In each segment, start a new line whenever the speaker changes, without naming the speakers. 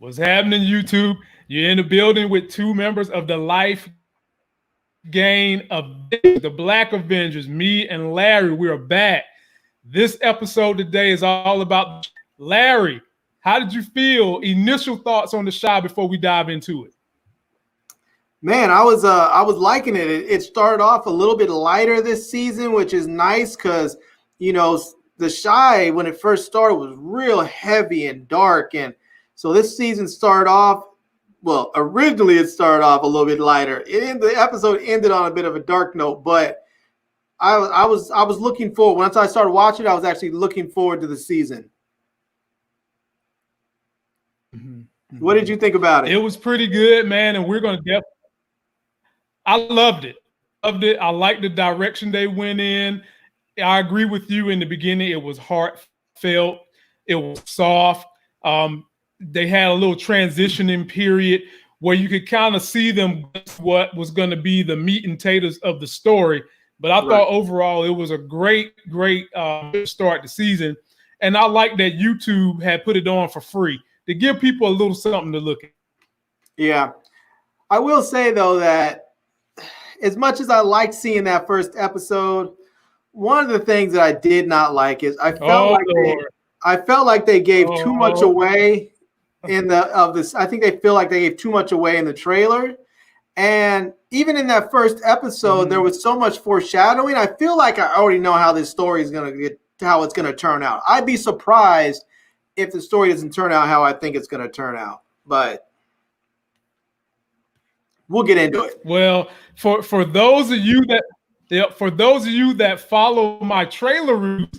What's happening, YouTube? You're in the building with two members of the Life Gain Avengers, the Black Avengers, me and Larry. We are back. This episode today is all about Larry. How did you feel? Initial thoughts on the show before we dive into it.
Man, I was liking it. It started off a little bit lighter this season, which is nice because, you know, the Shy, when it first started, was real heavy and dark. And so this season started off, well, originally it started off a little bit lighter. The episode ended on a bit of a dark note, but I was looking forward. Once I started watching, I was actually looking forward to the season. What did you think about it?
It was pretty good, man, and we're going to get. I loved it. I liked the direction they went in. I agree with you in the beginning. It was heartfelt. It was soft. They had a little transitioning period where you could kind of see them what was going to be the meat and potatoes of the story. But I thought overall it was a great start to season. And I like that YouTube had put it on for free to give people a little something to look at.
Yeah. I will say, though, that as much as I liked seeing that first episode, one of the things that I did not like is I felt like they gave too much away I think they feel like they gave too much away in the trailer. And even in that first episode, there was so much foreshadowing. I feel like I already know how this story is how it's going to turn out. I'd be surprised if the story doesn't turn out how I think it's going to turn out. But we'll get into it.
Well, for those of you that follow my trailer reviews,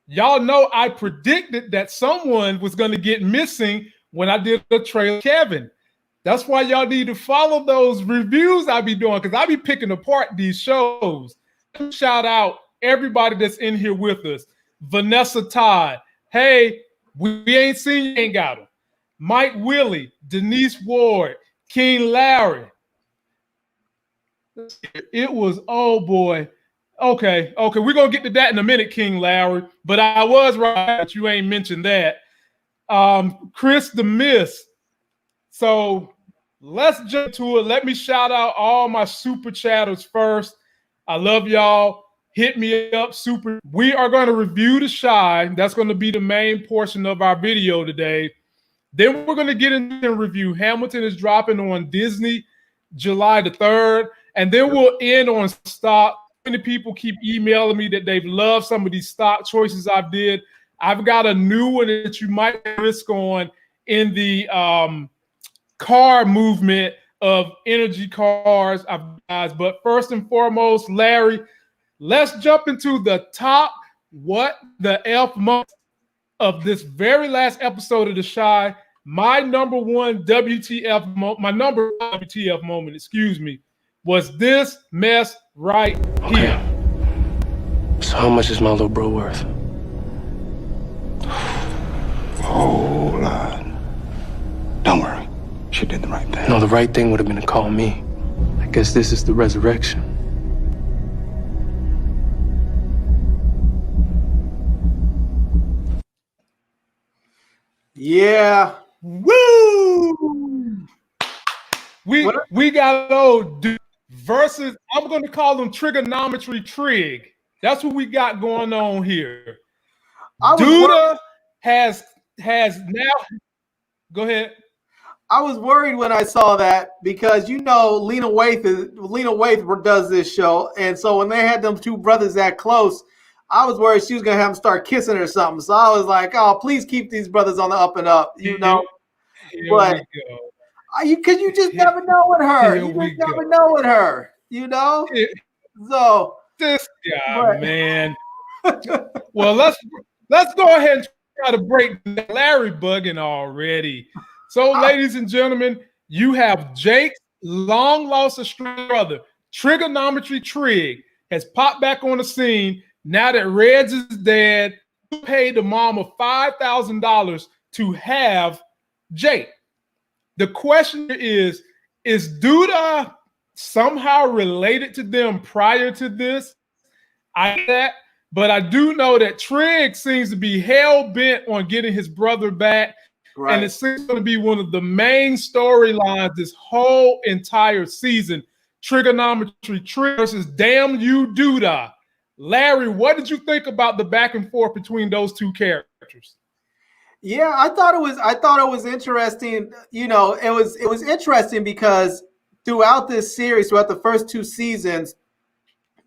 y'all know I predicted that someone was going to get missing when I did the trailer, Kevin. That's why y'all need to follow those reviews I be doing, because I be picking apart these shows. Shout out everybody that's in here with us. Vanessa Todd. Hey, we ain't seen you, ain't got him. Mike Willie, Denise Ward, King Larry. It was, oh boy. Okay, we're going to get to that in a minute, King Larry. But I was right that you ain't mentioned that. Chris the Miss. So let's jump to it. Let me shout out all my super chatters first. I love y'all. Hit me up, super. We are going to review The Shy. That's going to be the main portion of our video today. Then we're going to get into and review. Hamilton is dropping on Disney July the 3rd. And then we'll end on stock. Many people keep emailing me that they've loved some of these stock choices I've did. I've got a new one that you might risk on in the car movement of energy cars. But first and foremost, Larry, let's jump into the top what the F moment of this very last episode of The Shy. My number WTF moment, excuse me, was this mess right here.
So how much is my little bro worth?
A whole lot. Don't worry. She did the right thing.
No, the right thing would have been to call me. I guess this is the resurrection.
Yeah.
Woo! We got old dude versus, I'm going to call them trigonometry Trig. That's what we got going on here. Duda has now. Go ahead.
I was worried when I saw that because, you know, Lena Waithe does this show. And so when they had them two brothers that close, I was worried she was going to have them start kissing or something. So I was like, oh, please keep these brothers on the up and up, you know. But because you just never know with her. You know. So
this guy, man. Well, let's go ahead and try to break Larry bugging already. So, ladies and gentlemen, you have Jake's long lost estranged brother, Trigonometry Trig, has popped back on the scene now that Reds is dead. He paid the mom of $5,000 to have Jake. The question is Duda somehow related to them prior to this? But I do know that Trig seems to be hell-bent on getting his brother back.
Right.
And it seems going to be one of the main storylines this whole entire season. Trigonometry Trig versus Damn You Duda. Larry, what did you think about the back and forth between those two characters?
Yeah, I thought it was interesting. You know, it was interesting because throughout this series, throughout the first 2 seasons,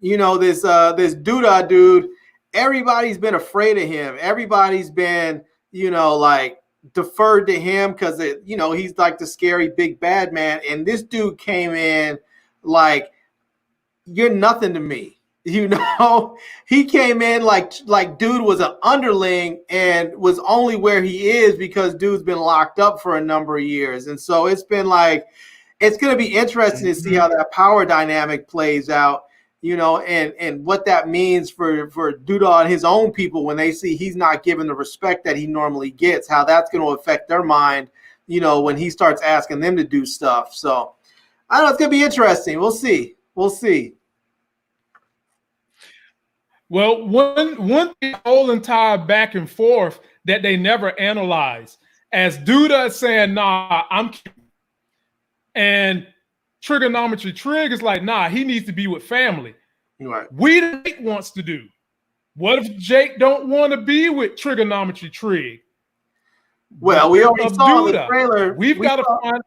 you know, this Duda dude, everybody's been afraid of him. Everybody's been, you know, like deferred to him because you know, he's like the scary big bad man. And this dude came in like, you're nothing to me. You know, he came in like dude was an underling and was only where he is because dude's been locked up for a number of years. And so it's been like, it's going to be interesting to see how that power dynamic plays out, you know, and what that means for Duda and his own people when they see he's not given the respect that he normally gets, how that's going to affect their mind, you know, when he starts asking them to do stuff. So I don't know, it's going to be interesting. We'll see. We'll see.
Well, one whole entire back and forth that they never analyze, as Duda is saying, nah, I'm kidding. And Trigonometry Trig is like, nah, he needs to be with family.
Right.
We Jake wants to do. What if Jake don't want to be with Trigonometry Trig?
Well, we already saw in the trailer.
We've got to find.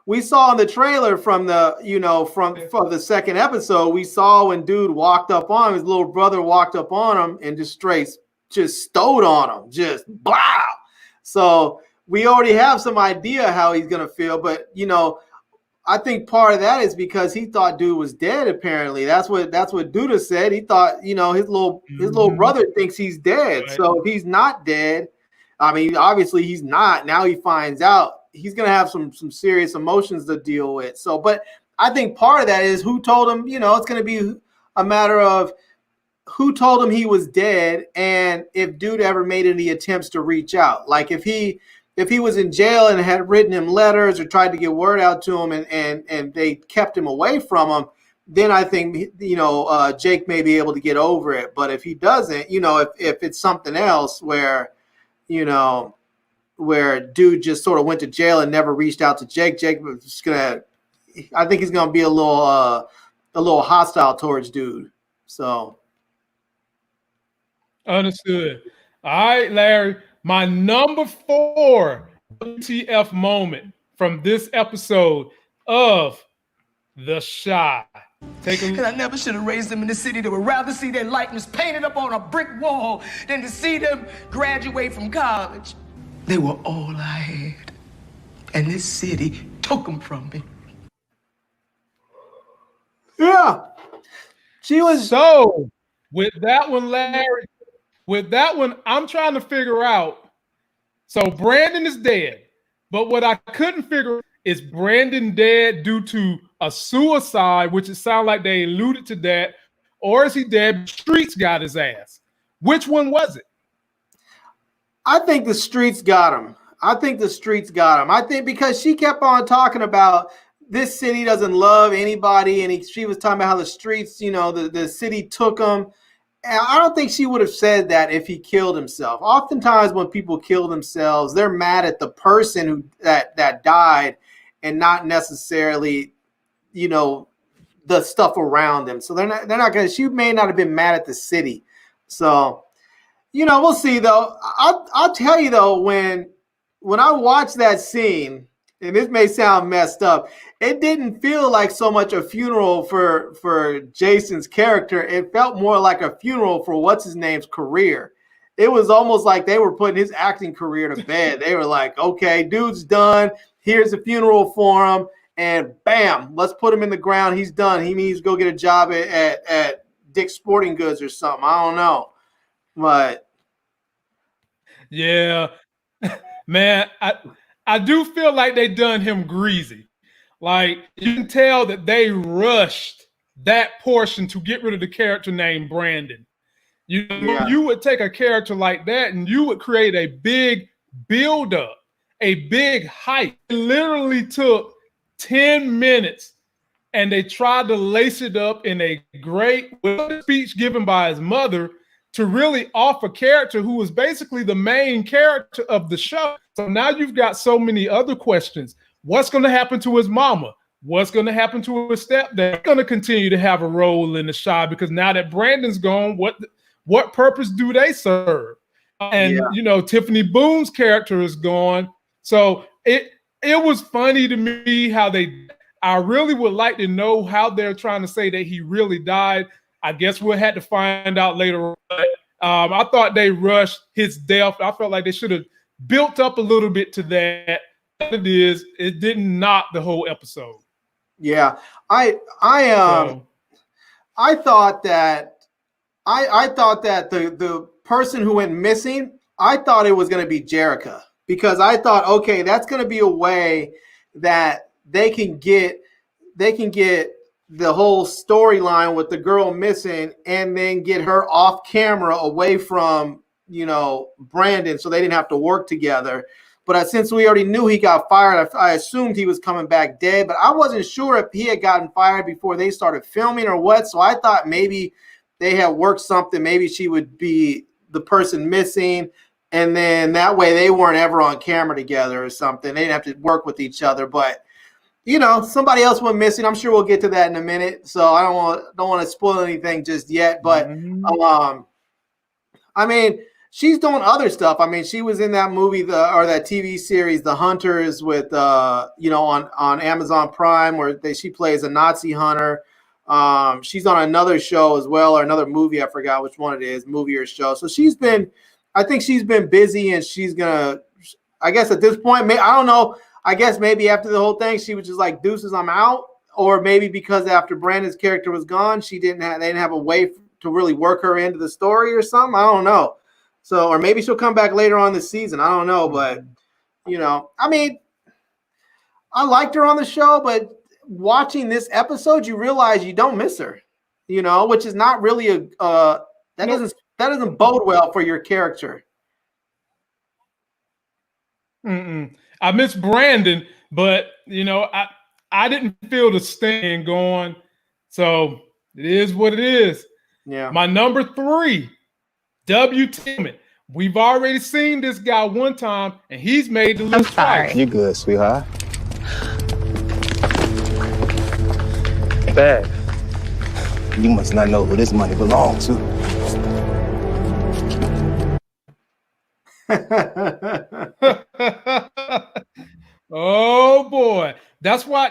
We saw in the trailer from the, you know, from the second episode, we saw when dude walked up on him, his little brother walked up on him and just stowed on him, just blah. So we already have some idea how he's gonna feel, but you know, I think part of that is because he thought dude was dead. Apparently, that's what Duda said. He thought, you know, his little brother thinks he's dead. Right. So if he's not dead, I mean, obviously he's not. Now he finds out. He's going to have some serious emotions to deal with. So, but I think part of that is who told him, you know, it's going to be a matter of who told him he was dead and if dude ever made any attempts to reach out. Like if he was in jail and had written him letters or tried to get word out to him and they kept him away from him, then I think, you know, Jake may be able to get over it. But if he doesn't, you know, if it's something else where, you know, where dude just sort of went to jail and never reached out to Jake was just I think he's gonna be a little hostile towards dude. So understood.
All right, Larry. My number 4 WTF moment from this episode of The Shy.
And I never should have raised them in the city. They would rather see their likeness painted up on a brick wall than to see them graduate from college. They were all I had. And this city took them from me.
Yeah. She was.
So, with that one, Larry, I'm trying to figure out. So, Brandon is dead. But what I couldn't figure is Brandon dead due to a suicide, which it sounded like they alluded to that, or is he dead? Streets got his ass. Which one was it?
I think the streets got him. I think because she kept on talking about this city doesn't love anybody, and she was talking about how the streets, you know, the city took him. And I don't think she would have said that if he killed himself. Oftentimes when people kill themselves, they're mad at the person that died and not necessarily, you know, the stuff around them. So they're not going to, she may not have been mad at the city. So, you know, we'll see though. I'll tell you though, when I watched that scene, and this may sound messed up, it didn't feel like so much a funeral for Jason's character. It felt more like a funeral for what's his name's career. It was almost like they were putting his acting career to bed. They were like, okay, dude's done. Here's a funeral for him. And bam, let's put him in the ground. He's done. He needs to go get a job at Dick's Sporting Goods or something. I don't know. But
yeah, man, I do feel like they done him greasy. Like you can tell that they rushed that portion to get rid of the character named Brandon. You would take a character like that and you would create a big build-up, a big hype. It literally took 10 minutes and they tried to lace it up in a great speech given by his mother to really off a character who was basically the main character of the show. So now you've got so many other questions. What's going to happen to his mama? What's going to happen to his stepdad? They're going to continue to have a role in the show because now that Brandon's gone, what purpose do they serve? And Tiffany Boone's character is gone. So it was funny to me how I really would like to know how they're trying to say that he really died. I guess we'll have to find out later on. I thought they rushed his death. I felt like they should have built up a little bit to that. It didn't knock the whole episode.
Yeah, I thought that the person who went missing, I thought it was going to be Jerica, because I thought, okay, that's going to be a way that they can get the whole storyline with the girl missing and then get her off camera away from, Brandon, so they didn't have to work together. But since we already knew he got fired, I assumed he was coming back dead. But I wasn't sure if he had gotten fired before they started filming or what. So I thought maybe they had worked something. Maybe she would be the person missing. And then that way they weren't ever on camera together or something. They didn't have to work with each other. But, somebody else went missing. I'm sure we'll get to that in a minute. So I don't want to spoil anything just yet. But, she's doing other stuff. She was in that movie, that TV series, The Hunters, with on Amazon Prime, where she plays a Nazi hunter. She's on another show as well, or another movie. I forgot which one it is, movie or show. So I think she's been busy, and she's gonna. I guess at this point, I don't know. I guess maybe after the whole thing, she was just like, "Deuces, I'm out," or maybe because after Brandon's character was gone, they didn't have a way to really work her into the story or something. I don't know. So, or maybe she'll come back later on this season. I don't know, but I liked her on the show, but watching this episode, you realize you don't miss her, which is not really that doesn't bode well for your character.
I miss Brandon, but I didn't feel the sting going. So it is what it is.
Yeah.
My number 3. W. Tillman. We've already seen this guy one time, and he's made the list twice.
You good, sweetheart? Bad. You must not know who this money belongs to.
Oh boy, that's why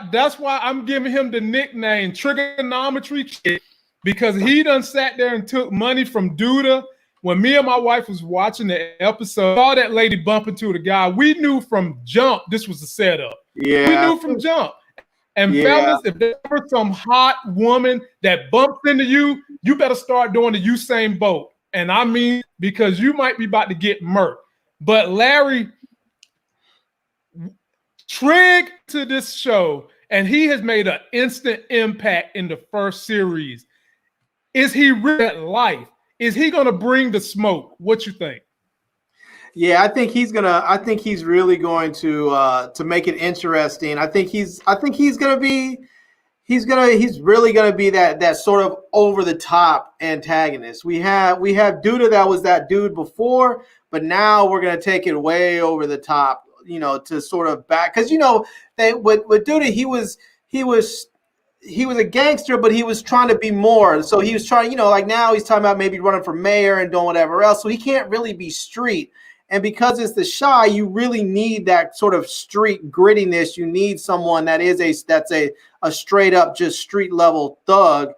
I'm giving him the nickname Trigonometry Kid, because he done sat there and took money from Duda. When me and my wife was watching the episode, saw that lady bump into the guy, we knew from jump this was a setup.
Yeah,
we knew from jump. And fellas, if there's ever some hot woman that bumps into you, you better start doing the Usain Bolt. And I mean, because you might be about to get murked. But Larry, Trig to this show, and he has made an instant impact in the first series. Is he really at life? Is he going to bring the smoke? What you think?
Yeah, I think he's really going to make it interesting. I think he's really going to be that sort of over the top antagonist. We have Duda, that was that dude before, but now we're going to take it way over the top, to sort of back, because with Duda, he was a gangster, but he was trying to be more. So he was trying, like now he's talking about maybe running for mayor and doing whatever else. So he can't really be street. And because it's the Shy, you really need that sort of street grittiness. You need someone that's a straight up just street level thug.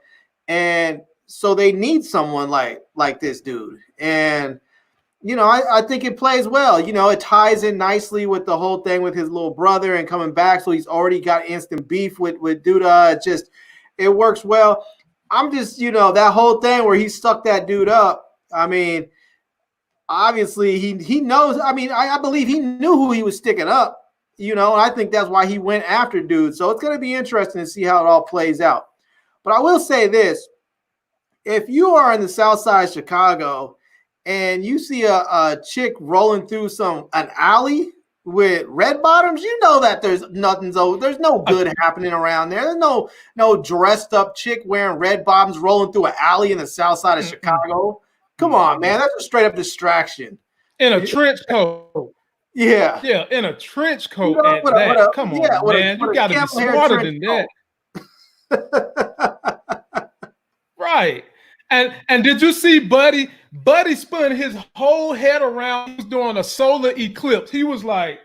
And so they need someone like this dude. And I think it plays well. It ties in nicely with the whole thing with his little brother and coming back. So he's already got instant beef with Duda. It works well. I'm just, that whole thing where he stuck that dude up. Obviously he knows. I believe he knew who he was sticking up, and I think that's why he went after dude. So it's going to be interesting to see how it all plays out. But I will say this. If you are in the South Side of Chicago and you see a chick rolling through an alley with red bottoms, that there's no good happening around there. There's no dressed up chick wearing red bottoms rolling through an alley in the South Side of Chicago. Come on, man. That's a straight up distraction.
In a trench coat.
Yeah.
Yeah, in a trench coat Come on, man. You got to be smarter than that. Right. And did you see Buddy? Buddy spun his whole head around. He was doing a solar eclipse. He was like,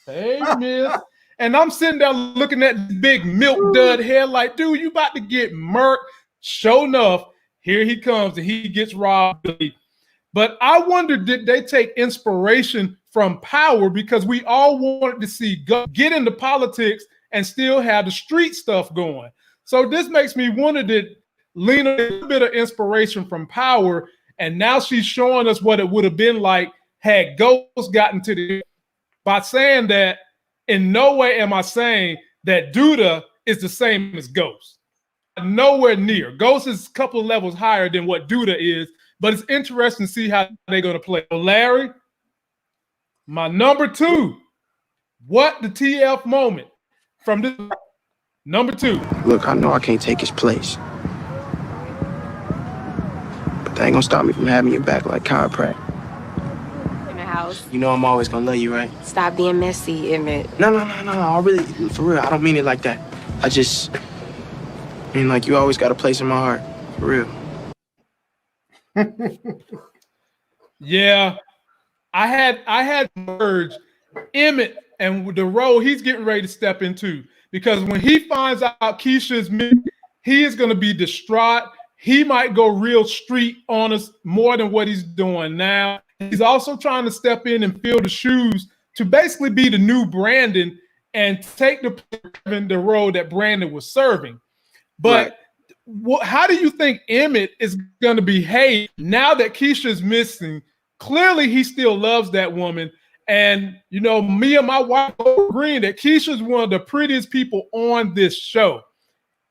hey, miss. And I'm sitting there looking at this big milk dud head like, dude, you about to get murked. Sure enough, here he comes and he gets robbed. But I wonder, did they take inspiration from Power? Because we all wanted to see get into politics and still have the street stuff going. So this makes me wonder, did Lena a little bit of inspiration from Power, and now she's showing us what it would have been like had Ghost gotten to the, by saying that in no way am I saying that Duda is the same as Ghost. Nowhere near. Ghost is a couple of levels higher than what Duda is, but it's interesting to see how they're going to play. So Larry, my number 2, what the TF moment from this number 2.
Look, I know I can't take his place, but that ain't gonna stop me from having your back like chiropractic.
In the house.
You know I'm always gonna love you, right?
Stop being messy, Emmett.
No. I really, for real, I don't mean it like that. I mean, like, you always got a place in my heart, for real.
Yeah, I had merged Emmett and the role he's getting ready to step into, because when he finds out Keisha's missing, he is going to be distraught. He might go real street on us more than what he's doing now. He's also trying to step in and fill the shoes to basically be the new Brandon and take the role that Brandon was serving. But how do you think Emmett is going to behave now that Keisha's missing? Clearly, he still loves that woman. And, you know, me and my wife are agreeing that Keisha's one of the prettiest people on this show.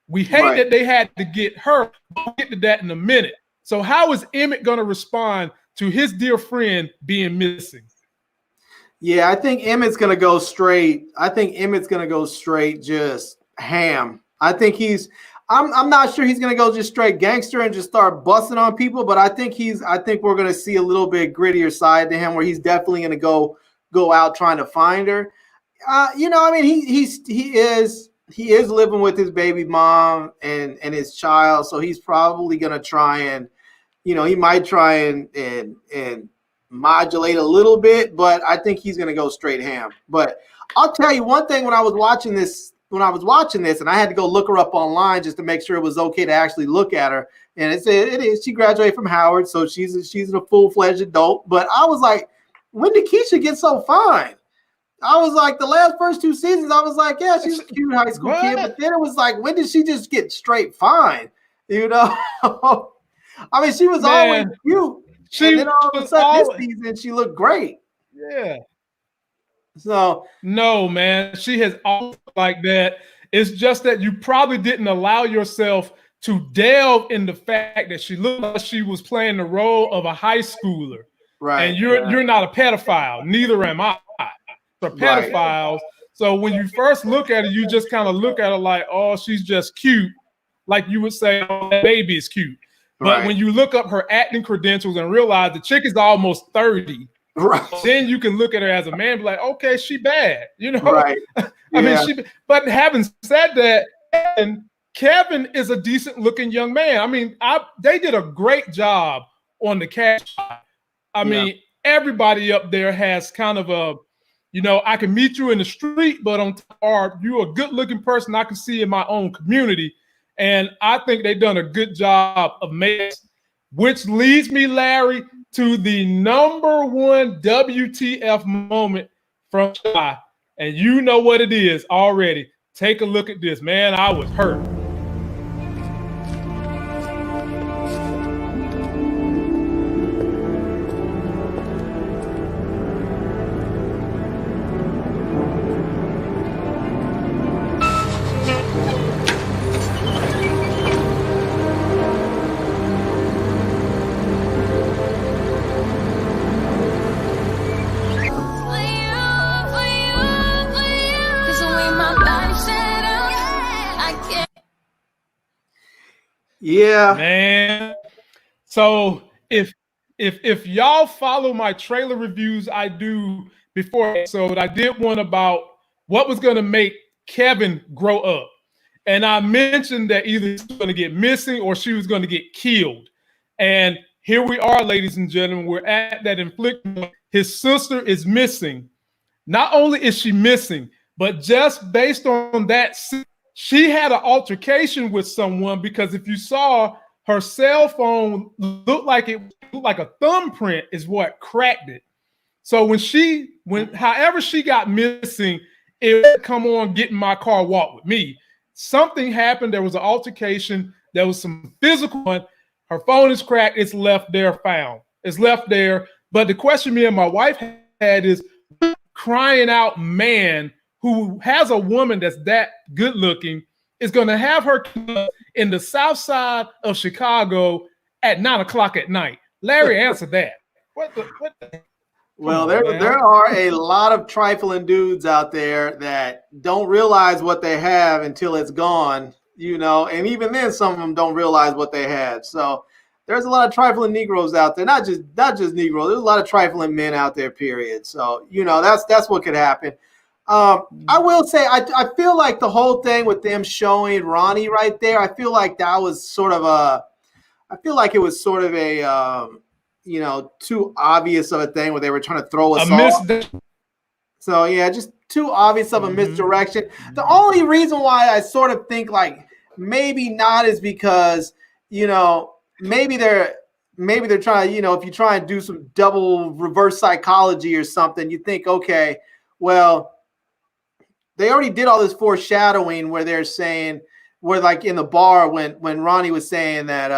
We hate that they had to get her. We'll get to that in a minute. So how is Emmett going to respond to his dear friend being missing?
Yeah, I think Emmett's going to go straight. Just ham. I think I'm not sure he's going to go just straight gangster and just start busting on people, but I think we're going to see a little bit grittier side to him, where he's definitely going to go out trying to find her. You know, I mean, he is living with his baby mom and his child, so he's probably going to try and, you know, he might try and modulate a little bit, but I think he's going to go straight ham. But I'll tell you one thing, when I was watching this, and I had to go look her up online just to make sure it was okay to actually look at her. And it is. She graduated from Howard, so she's a full-fledged adult. But I was like, when did Keisha get so fine? I was like, the first 2 seasons, I was like, yeah, she's a cute high school kid. But then it was like, when did she just get straight fine? You know? I mean, she was always cute. And then all of a sudden this season, she looked great.
Yeah.
So
no, man, she has always like that. It's just that you probably didn't allow yourself to delve in the fact that she looked like she was playing the role of a high schooler.
Right.
And you're not a pedophile. Neither am I. For pedophiles. Right. So when you first look at her, you just kind of look at her like, oh, she's just cute. Like you would say, oh, that baby is cute. But when you look up her acting credentials and realize the chick is almost 30, then you can look at her as a man and be like, okay, she bad, you know?
Right.
I mean, but having said that, Kevin is a decent looking young man. I mean, they did a great job on the cast. I mean, everybody up there has kind of a, you know, I can meet you in the street, but you're a good looking person I can see in my own community. And I think they've done a good job of making, which leads me, Larry, to the number 1 WTF moment from July. And you know what it is already. Take a look at this, man. I was hurt.
Yeah,
man. So if if y'all follow my trailer reviews I do before episode, I did one about what was going to make Kevin grow up. And I mentioned that either she was going to get missing or she was going to get killed. And here we are, ladies and gentlemen. We're at that infliction. His sister is missing. Not only is she missing, but just based on that, she had an altercation with someone, because if you saw, her cell phone looked like a thumbprint is what cracked it. So however she got missing, it would come on, get in my car, walk with me. Something happened. There was an altercation. There was some physical one. Her phone is cracked. It's left there found. It's left there. But the question me and my wife had is, crying out man who has a woman that's that good looking is going to have her in the south side of Chicago at 9 o'clock at night? Larry, answer that. What the?
Well, there are a lot of trifling dudes out there that don't realize what they have until it's gone, and even then some of them don't realize what they had. So there's a lot of trifling Negroes out there, not just Negroes. There's a lot of trifling men out there, period. So, that's what could happen. I will say, I feel like the whole thing with them showing Ronnie right there, I feel like it was sort of a too obvious of a thing where they were trying to throw us off. So yeah, just too obvious of a misdirection. The only reason why I sort of think like maybe not is because, maybe they're trying, if you try and do some double reverse psychology or something, you think, okay, well, they already did all this foreshadowing where they're saying, where like in the bar when Ronnie was saying that,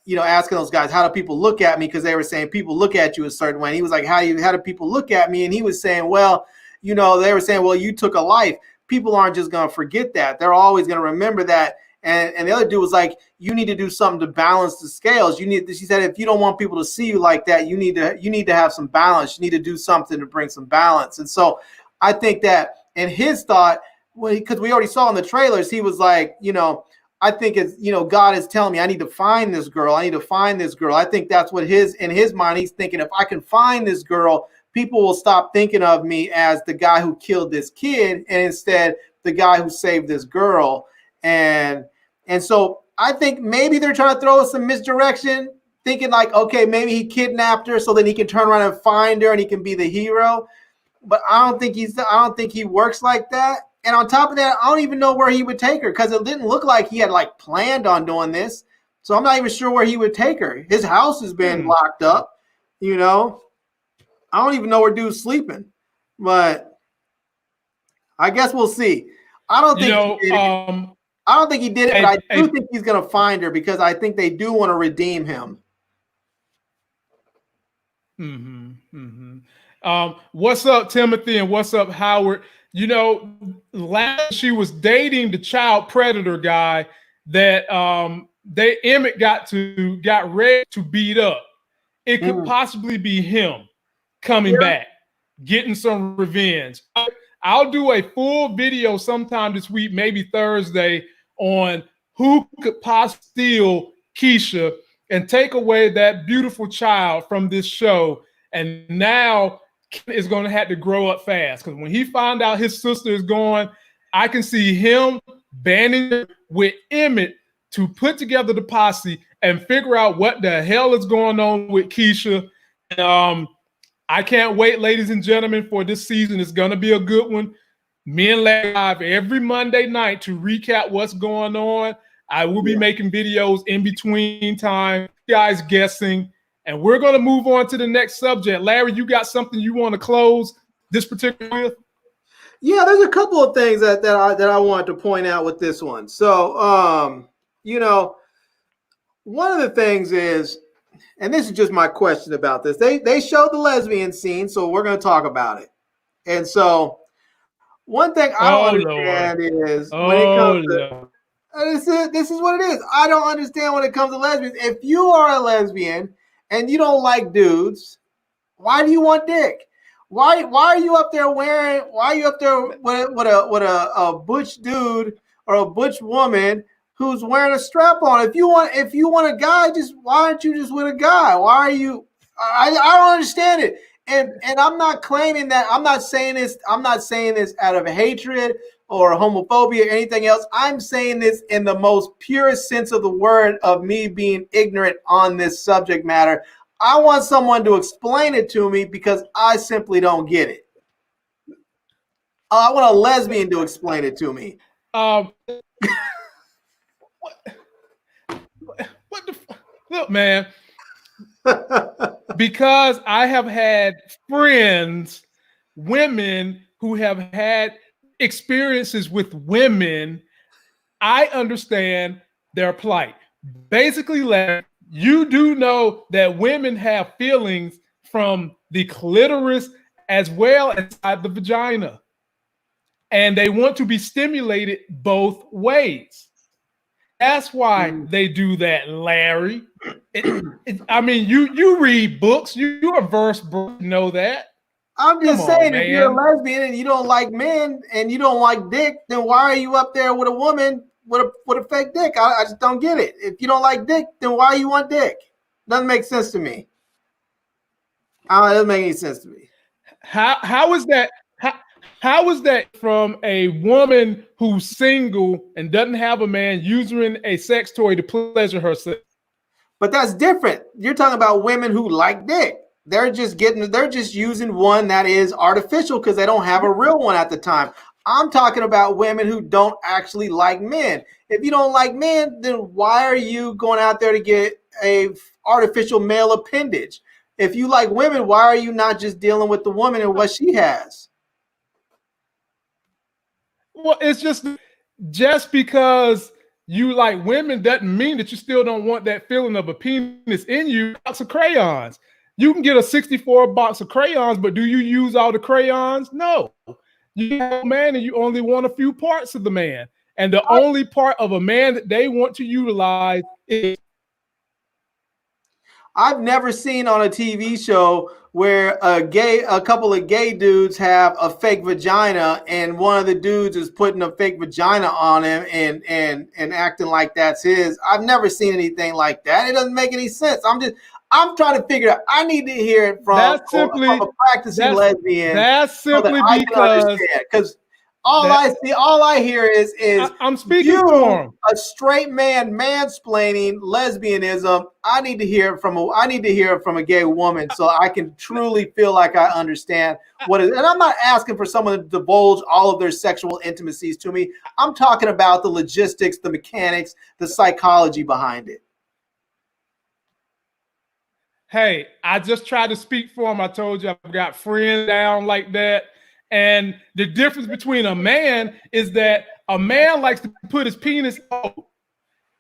asking those guys, how do people look at me? Because they were saying people look at you a certain way. And he was like, how do people look at me? And he was saying, well, they were saying, well, you took a life. People aren't just going to forget that. They're always going to remember that. And the other dude was like, you need to do something to balance the scales. She said, if you don't want people to see you like that, you need to have some balance. You need to do something to bring some balance. And so I think that in his thought, because we already saw in the trailers, he was like, I think it's, God is telling me I need to find this girl. I think that's what in his mind, he's thinking, if I can find this girl, people will stop thinking of me as the guy who killed this kid and instead the guy who saved this girl. And so I think maybe they're trying to throw us some misdirection, thinking like, okay, maybe he kidnapped her so then he can turn around and find her and he can be the hero. But I don't think he works like that. And on top of that, I don't even know where he would take her, because it didn't look like he had like planned on doing this. So I'm not even sure where he would take her. His house has been locked up, I don't even know where dude's sleeping. But I guess we'll see. I don't think he did it. I don't think he did it, but I do think he's going to find her, because I think they do want to redeem him.
What's up, Timothy, and what's up, Howard? She was dating the child predator guy that Emmett got ready to beat up. It could possibly be him coming back, getting some revenge. I'll do a full video sometime this week, maybe Thursday, on who could possibly steal Kiesha and take away that beautiful child from this show. And now is going to have to grow up fast, because when he found out his sister is gone, I can see him banding with Emmett to put together the posse and figure out what the hell is going on with Kiesha. I can't wait, ladies and gentlemen, for this season. It's going to be a good one. Me and Larry live every Monday night to recap what's going on. I will be making videos in between time, guys guessing. And we're going to move on to the next subject. Larry, you got something you want to close this particular with?
Yeah, there's a couple of things that I wanted to point out with this one. So, one of the things is, and this is just my question about this, they showed the lesbian scene, so we're going to talk about it. And so one thing I don't understand is when it comes to this is what it is. I don't understand when it comes to lesbians. If you are a lesbian and you don't like dudes, why do you want dick? Why are you up there with a butch dude or a butch woman who's wearing a strap on? If you want a guy, why aren't you just with a guy? Why are you? I don't understand it. And I'm not claiming that. I'm not saying this out of hatred or homophobia or anything else. I'm saying this in the most purest sense of the word of me being ignorant on this subject matter. I want someone to explain it to me because I simply don't get it. I want a lesbian to explain it to me.
What the look, man. Because I have had friends, women who have had experiences with women, I understand their plight. Basically, Larry, you do know that women have feelings from the clitoris as well as inside the vagina. And they want to be stimulated both ways. That's why they do that, Larry. I mean, you read books. You're a verse book. You know that.
I'm just saying, if you're a lesbian and you don't like men and you don't like dick, then why are you up there with a woman with a fake dick? I just don't get it. If you don't like dick, then why you want dick? Doesn't make sense to me. It doesn't make any sense to me.
How is that? How is that from a woman who's single and doesn't have a man using a sex toy to pleasure herself?
But that's different. You're talking about women who like dick. They're just using one that is artificial because they don't have a real one at the time. I'm talking about women who don't actually like men. If you don't like men, then why are you going out there to get a artificial male appendage? If you like women, why are you not just dealing with the woman and what she has?
Well, it's just because you like women doesn't mean that you still don't want that feeling of a penis in you. Box of crayons. You can get a 64 box of crayons, but do you use all the crayons? No. You have a man and you only want a few parts of the man. And the only part of a man that they want to utilize is.
I've never seen on a TV show where a couple of gay dudes have a fake vagina and one of the dudes is putting a fake vagina on him and acting like that's his. I've never seen anything like that. It doesn't make any sense. I'm trying to figure out. I need to hear it from a practicing lesbian.
That's simply
because all I hear is
I'm speaking for him.
A straight man mansplaining lesbianism. I need to hear it from a gay woman so I can truly feel like I understand what it is. And I'm not asking for someone to divulge all of their sexual intimacies to me. I'm talking about the logistics, the mechanics, the psychology behind it.
Hey, I just tried to speak for him. I told you I've got friends down like that. And the difference between a man is that a man likes to put his penis in a hole,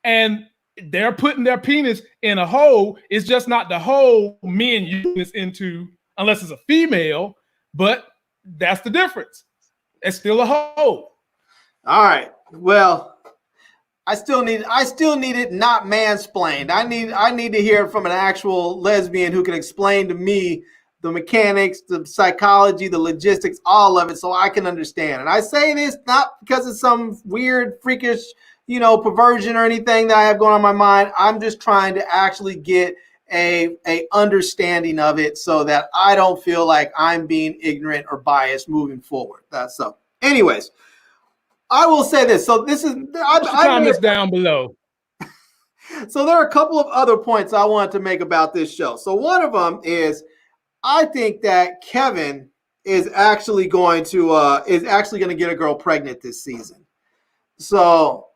and they're putting their penis in a hole. It's just not the hole men use this into, unless it's a female, but that's the difference. It's still a hole.
All right. Well, I still need it not mansplained. I need to hear from an actual lesbian who can explain to me the mechanics, the psychology, the logistics, all of it, so I can understand. And I say this not because of some weird, freakish, perversion or anything that I have going on in my mind. I'm just trying to actually get a understanding of it so that I don't feel like I'm being ignorant or biased moving forward. That's so. Anyways, I will say this. So this is
comments down below.
So there are a couple of other points I wanted to make about this show. So one of them is, I think that Kevin is actually going to get a girl pregnant this season. So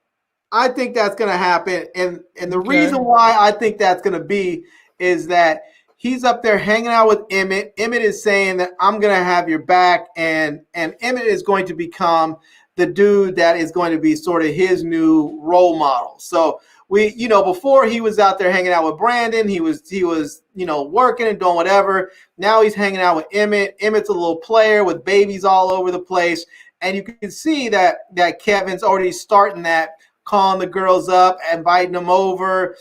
I think that's going to happen, and the reason why I think that's going to be is that he's up there hanging out with Emmett. Emmett is saying that I'm going to have your back, and Emmett is going to become the dude that is going to be sort of his new role model. So before he was out there hanging out with Brandon, he was working and doing whatever. Now he's hanging out with Emmett. Emmett's a little player with babies all over the place. And you can see that Kevin's already starting that, calling the girls up, inviting them over,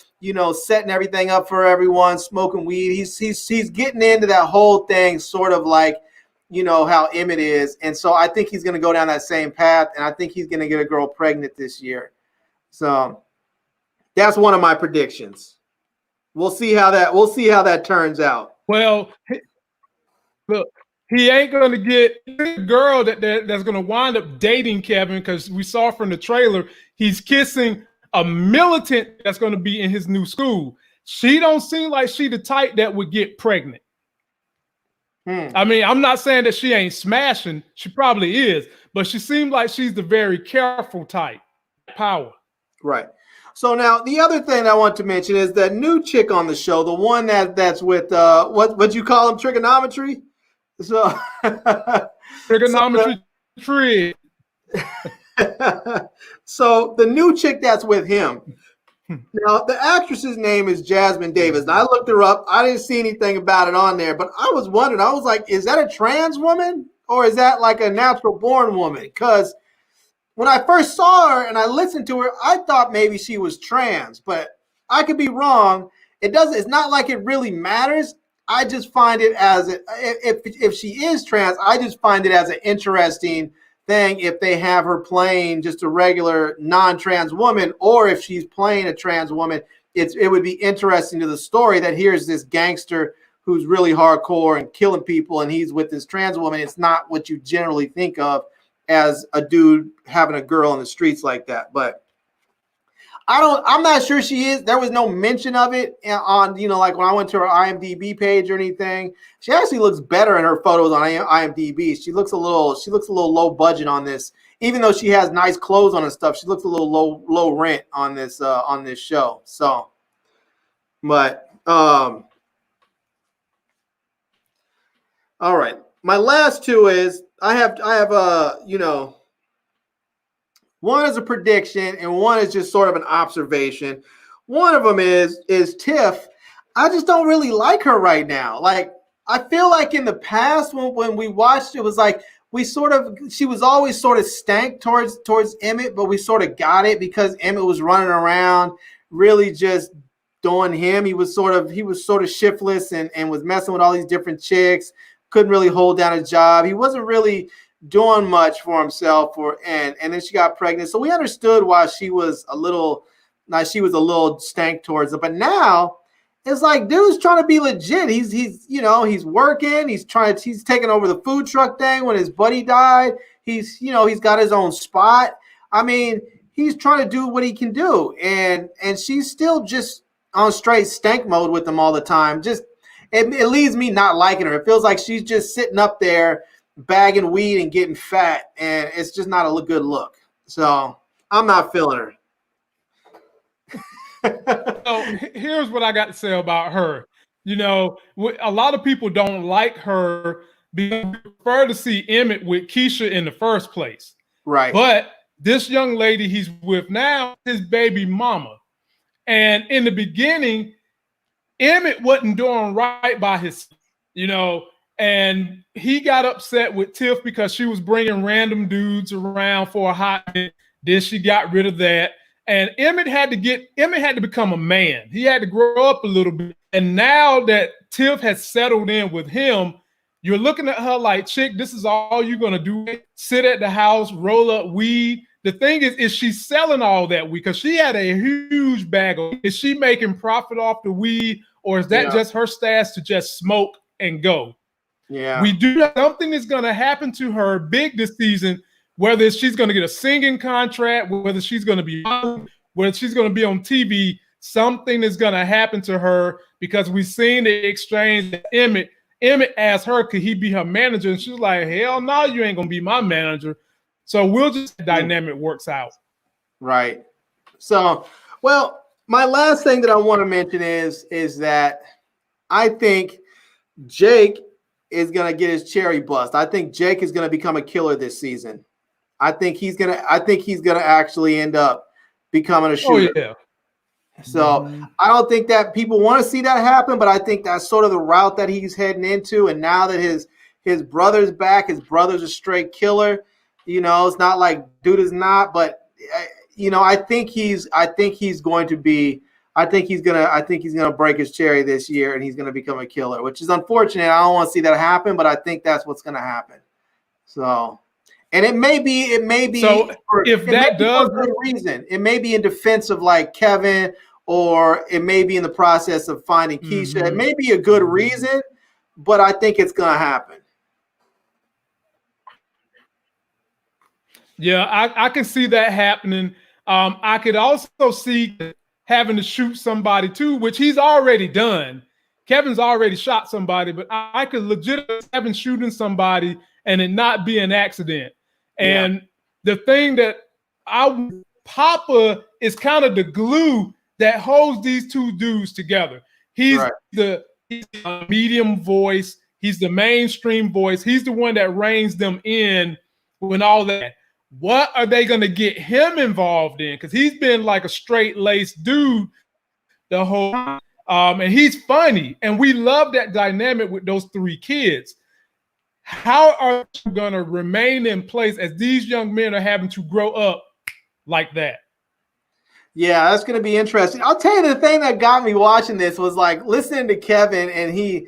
setting everything up for everyone, smoking weed. He's getting into that whole thing, sort of like, how Emmett is. And so I think he's going to go down that same path. And I think he's going to get a girl pregnant this year. So that's one of my predictions. We'll see how that turns out.
Well, look, he ain't gonna get a girl that's gonna wind up dating Kevin, because we saw from the trailer he's kissing a militant that's gonna be in his new school. She don't seem like she the type that would get pregnant. I mean, I'm not saying that she ain't smashing. She probably is, but she seems like she's the very careful type. Power.
Right. So now the other thing I want to mention is that new chick on the show, the one that's with what you call him, trigonometry. So
trigonometry Trig.
So the new chick that's with him. Now the actress's name is Jasmine Davis. Now I looked her up. I didn't see anything about it on there, but I was wondering. I was like, is that a trans woman or is that like a natural born woman? Because when I first saw her and I listened to her, I thought maybe she was trans, but I could be wrong. It's not like it really matters. I just find it if she is trans, I just find it as an interesting thing if they have her playing just a regular non-trans woman, or if she's playing a trans woman. It would be interesting to the story that here's this gangster who's really hardcore and killing people, and he's with this trans woman. It's not what you generally think of as a dude having a girl in the streets like that. But I'm not sure she is. There was no mention of it on, like when I went to her IMDb page or anything. She actually looks better in her photos on IMDb. She looks a little low budget on this, even though she has nice clothes on and stuff. She looks a little low rent on this show. So, but all right. My last two is I have one is a prediction and one is just sort of an observation. One of them is Tiff. I just don't really like her right now. Like, I feel like in the past when we watched, it was like she was always sort of stank towards Emmett, but we sort of got it because Emmett was running around really just doing him. He was sort of shiftless and was messing with all these different chicks. Couldn't really hold down a job. He wasn't really doing much for himself, and then she got pregnant. So we understood why she was a little stank towards it. But now it's like dude's trying to be legit. He's working. He's taking over the food truck thing when his buddy died. He's got his own spot. I mean, he's trying to do what he can do, and she's still just on straight stank mode with him all the time. Just it leaves me not liking her. It feels like she's just sitting up there bagging weed and getting fat, and it's just not a good look. So I'm not feeling her.
So here's what I got to say about her. A lot of people don't like her because they prefer to see Emmett with Keisha in the first place.
Right.
But this young lady he's with now is his baby mama. And in the beginning, Emmett wasn't doing right by his, and he got upset with Tiff because she was bringing random dudes around for a hot minute. Then she got rid of that. And Emmett had to become a man. He had to grow up a little bit. And now that Tiff has settled in with him, you're looking at her like, chick, this is all you're going to do. Sit at the house, roll up weed. The thing is she selling all that weed? Because she had a huge bag of weed. Is she making profit off the weed? Or is that just her stash to just smoke and go?
Yeah.
We do know something is going to happen to her big this season, whether she's going to get a singing contract, whether she's going to be on TV, something is going to happen to her because we've seen the exchange that Emmett asked her, could he be her manager? And she was like, hell no, you ain't going to be my manager. So we'll just dynamic works out.
Right. So, well, my last thing that I want to mention is that I think Jake is going to get his cherry bust. I think Jake is going to become a killer this season. I think he's going to actually end up becoming a shooter.
Oh, yeah.
So I don't think that people want to see that happen, but I think that's sort of the route that he's heading into. And now that his brother's back, his brother's a straight killer. It's not like dude is not, but I think he's going to break his cherry this year, and he's going to become a killer, which is unfortunate. I don't want to see that happen, but I think that's what's going to happen. So, and it may be.
So if that does,
for a good reason, it may be in defense of like Kevin, or it may be in the process of finding Keisha. It may be a good reason, but I think it's going to happen.
Yeah, I can see that happening. I could also see having to shoot somebody too, which he's already done. Kevin's already shot somebody, but I could legitimately have him shooting somebody and it not be an accident. And the thing that Papa is kind of the glue that holds these two dudes together. He's the medium voice. He's the mainstream voice. He's the one that reins them in when all that. What are they going to get him involved in? Because he's been like a straight-laced dude the whole time. And he's funny. And we love that dynamic with those three kids. How are you going to remain in place as these young men are having to grow up like that?
Yeah, that's going to be interesting. I'll tell you, the thing that got me watching this was like listening to Kevin, and he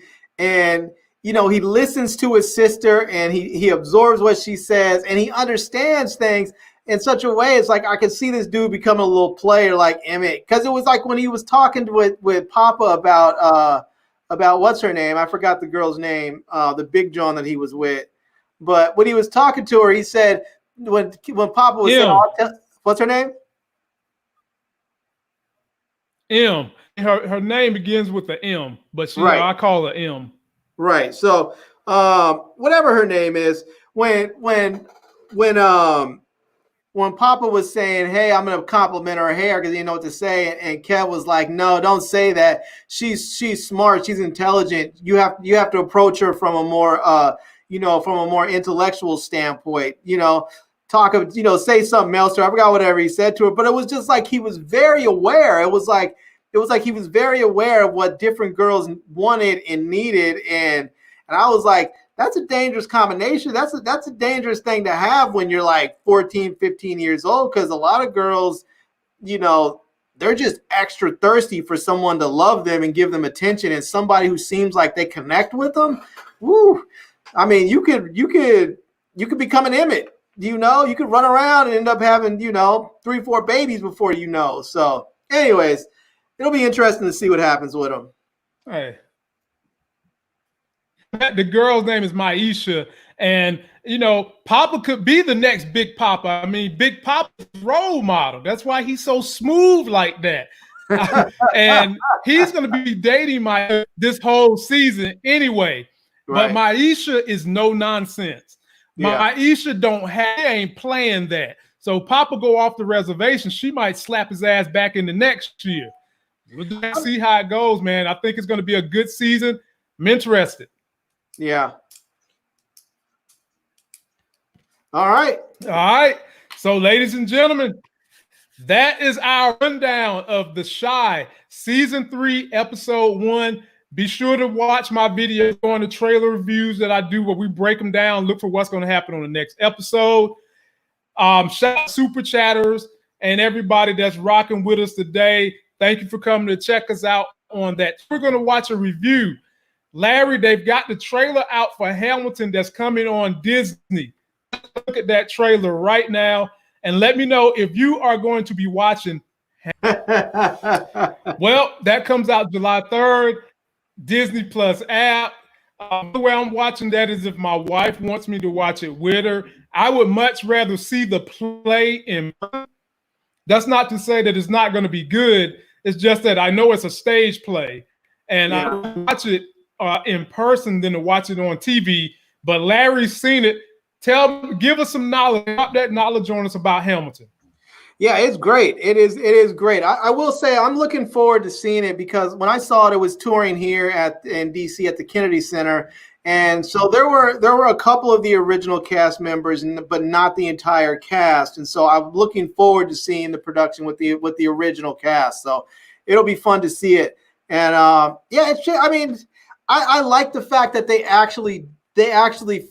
listens to his sister and he absorbs what she says and he understands things in such a way. It's like I could see this dude becoming a little player like Emmett, because it was like when he was talking with Papa about what's her name? I forgot the girl's name, the big John that he was with. But when he was talking to her, he said when Papa was saying, what's her name?
M. Her name begins with the M, but I call her M.
Right. So whatever her name is, when Papa was saying, hey, I'm gonna compliment her hair because he didn't know what to say, and Kev was like, no, don't say that. She's smart, she's intelligent. You have to approach her from a more from a more intellectual standpoint, say something else to her. I forgot whatever he said to her, but it was just like he was very aware. It was like he was very aware of what different girls wanted and needed. And I was like, that's a dangerous combination. That's a dangerous thing to have when you're like 14, 15 years old, because a lot of girls, they're just extra thirsty for someone to love them and give them attention, and somebody who seems like they connect with them. Woo. I mean, you could become an Emmett. You could run around and end up having, 3-4 babies before you know. So anyways, it'll be interesting to see what happens with him.
Hey. The girl's name is Maisha, and Papa could be the next Big Papa. I mean, Big Papa's role model. That's why he's so smooth like that. And he's going to be dating this whole season anyway. Right. But Maisha is no nonsense. Yeah. Maisha ain't playing that. So Papa go off the reservation. She might slap his ass back in the next year. We'll see how it goes, man. I think it's going to be a good season. I'm interested.
Yeah. All right.
So, ladies and gentlemen, that is our rundown of The Chi Season 3, Episode 1. Be sure to watch my video on the trailer reviews that I do where we break them down, look for what's going to happen on the next episode. Shout out Super Chatters and everybody that's rocking with us today. Thank you for coming to check us out on that. We're going to watch a review. Larry, they've got the trailer out for Hamilton that's coming on Disney. Look at that trailer right now and let me know if you are going to be watching. Well, that comes out July 3rd, Disney Plus app. The way I'm watching that is if my wife wants me to watch it with her. I would much rather see the play in person. That's not to say that it's not going to be good. It's just that I know it's a stage play, and I watch it in person than to watch it on TV. But Larry's seen it. Give us some knowledge. Drop that knowledge on us about Hamilton.
Yeah, it's great. It is great. I will say I'm looking forward to seeing it because when I saw it was touring here in DC at the Kennedy Center. And so there were a couple of the original cast members, but not the entire cast. And so I'm looking forward to seeing the production with the original cast. So it'll be fun to see it. And I like the fact that they actually